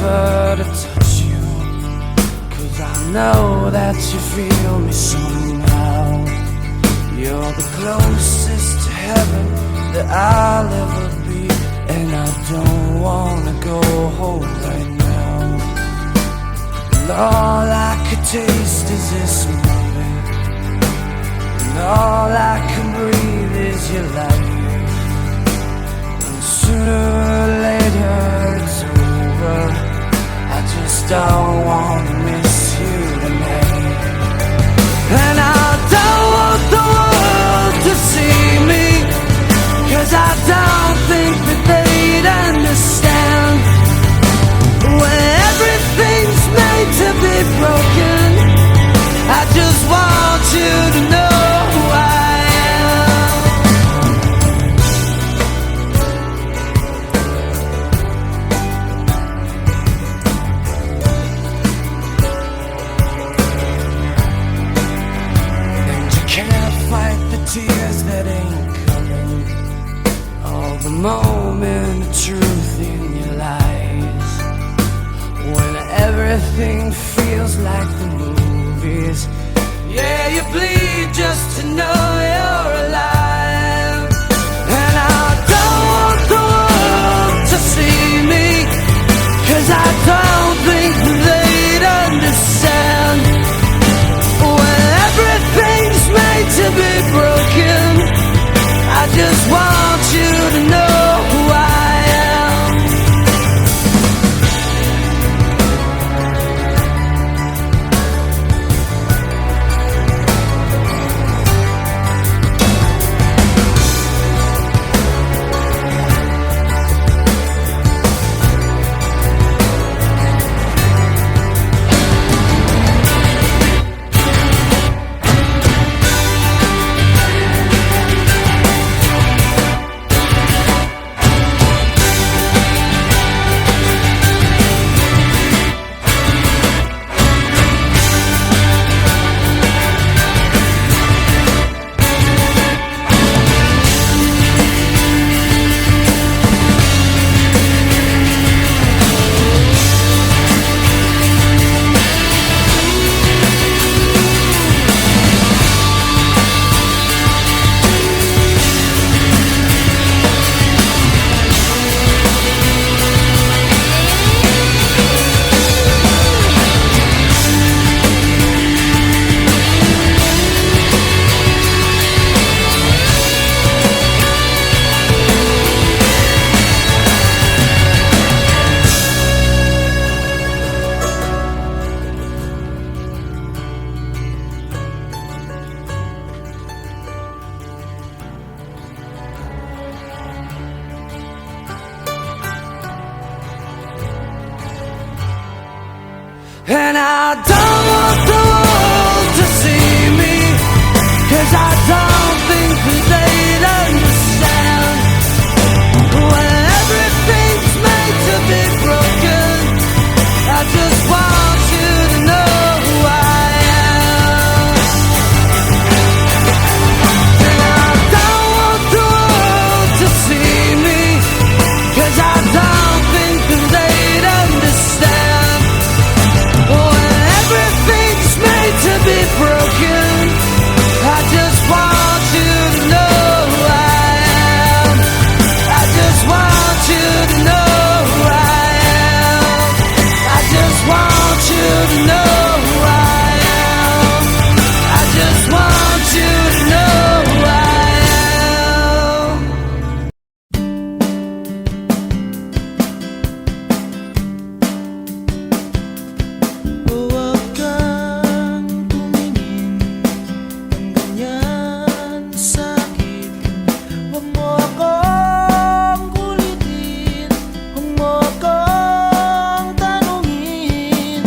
never to touch you, 'cause I know that you feel me somehow. You're the closest to heaven that I'll ever be, and I don't wanna go home right now. And all I could taste is this moment, and all I can breathe is your life. And sooner or later it's over, I just don't wanna miss you tonight. And I don't want the world to see me, 'cause I don't think that they'd understand. When everything's made to be broken, I just want you to know who I am. And you can't fight the tears that ain't coming, all the moment of truth in your eyes. When everything feels like the movies, yeah, you bleed just to know you're alive. And I don't want the world to see me, 'cause I don't think they'd understand. When everything's made to be broken, I just want you to know who I am. And I don't want the world to see me, 'cause I don't think that they'd understand. When everything's made to be broken, I just want you to know who I am. And I don't want the world to see me, 'cause I don't think that they'd understand. When everything's made to be broken, I just want you to know who I am. I just want you to know who I am. I just want you to know who I am. I just want you to know who I am. Huwag kang tumingin ng ganyan sa'kin. Huwag mo akong kulitin, huwag mo akong tanungin.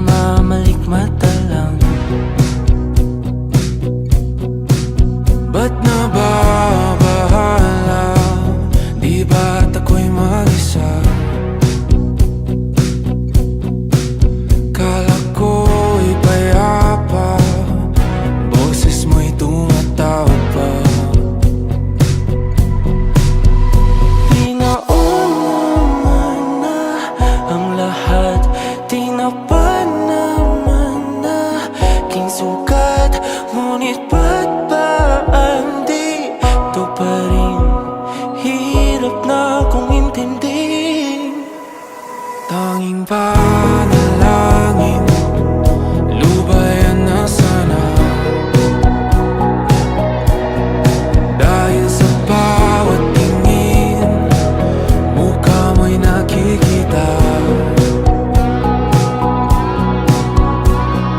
namamalikmata lang. Ba't nababahala? Di ba't ako'y mag-isa? Kala ko'y payapa, boses mo'y tumatawag pa. Di naman na ang lahat, di na pa naman na king sukat. Ngunit ba't ba di to pa rin? Hirap na kong intindihin. Tanging panalangin, lubayan na sana. Dahil sa bawat tingin, mukha mo'y nakikita.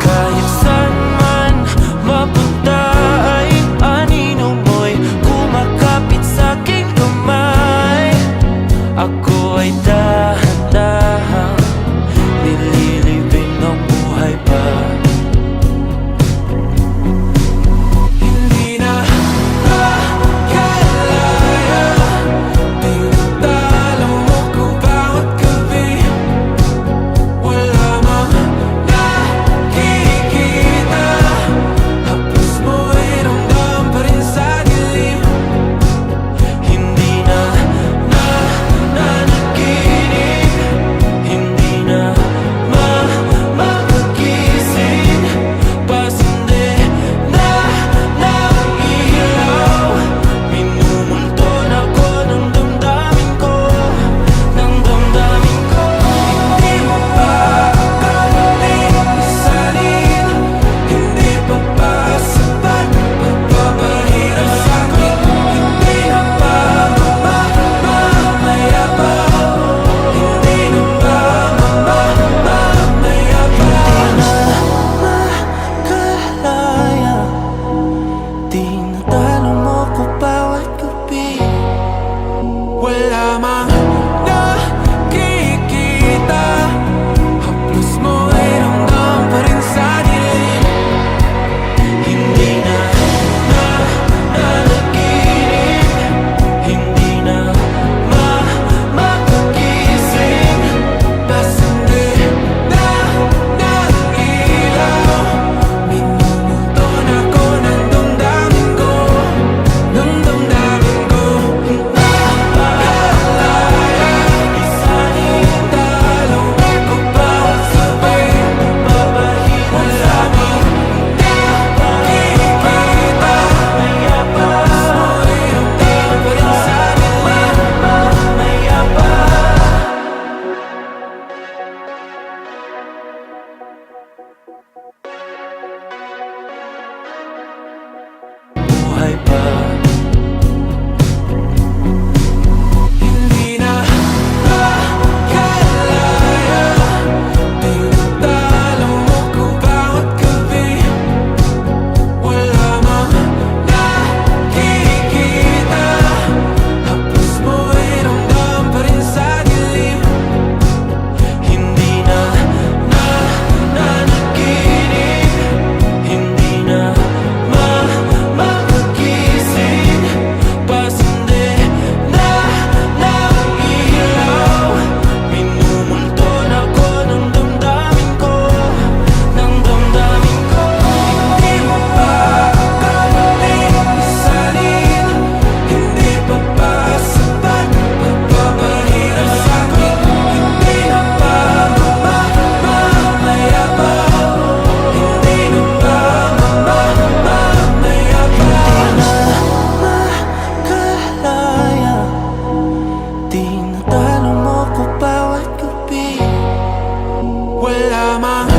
Kahit saan man mapunta ay anino mo'y kumakapit sa'king kamay. Ako ay dahan-dahan nililibing ng buhay pa. Hindi na makalaya, tinatalo mo ko bawat gabi. Wala mang nakikita, hapos mo'y ramdam pa rin sa dilim. Hindi na nanaginip, hindi na makagising. Pasindi na ng ilaw, minumulton ako ng damdamin ko, ng damdamin ko. Hindi mo pa akalaing isanin, hindi pa ba sapat pagpapahirap sa'kin? Hindi na ba mamayabang? Hindi na ba mamayabang? Makalaya, tinatalo mo ko bawat gabi. Wala mang nakikita, haplos mo ay ramdam pa rin sa dilim. Hindi na nanaginip, hindi na makagising. Pasindi na ng ilaw, minumulton ako ng damdamin ko, ng damdamin ko. Nakalaya, isanin, talo ako bawat sabay, papahirap sa'min. Nakikita, mayabang, mo'y ramdam pa rin sa dilim. Mayabang. Buhay pa. Hindi na makalaya, tinatalo mo ko bawat gabi. Wala mang nakikita, hapos mo'y ramdam pa rin sa dilim. Hindi na nanaginip, hindi na makagising. Pasindi na ng ilaw, minumulton ako ng damdamin ko, ng damdamin ko. Hindi mo pa akalaing isanin, hindi pa ba sapat pagpapahirap sa'kin? Hindi na ba mamayabang? Hindi na ba mamayabang? Makalaya, tinatalo mo ko bawat gabi. Wala mang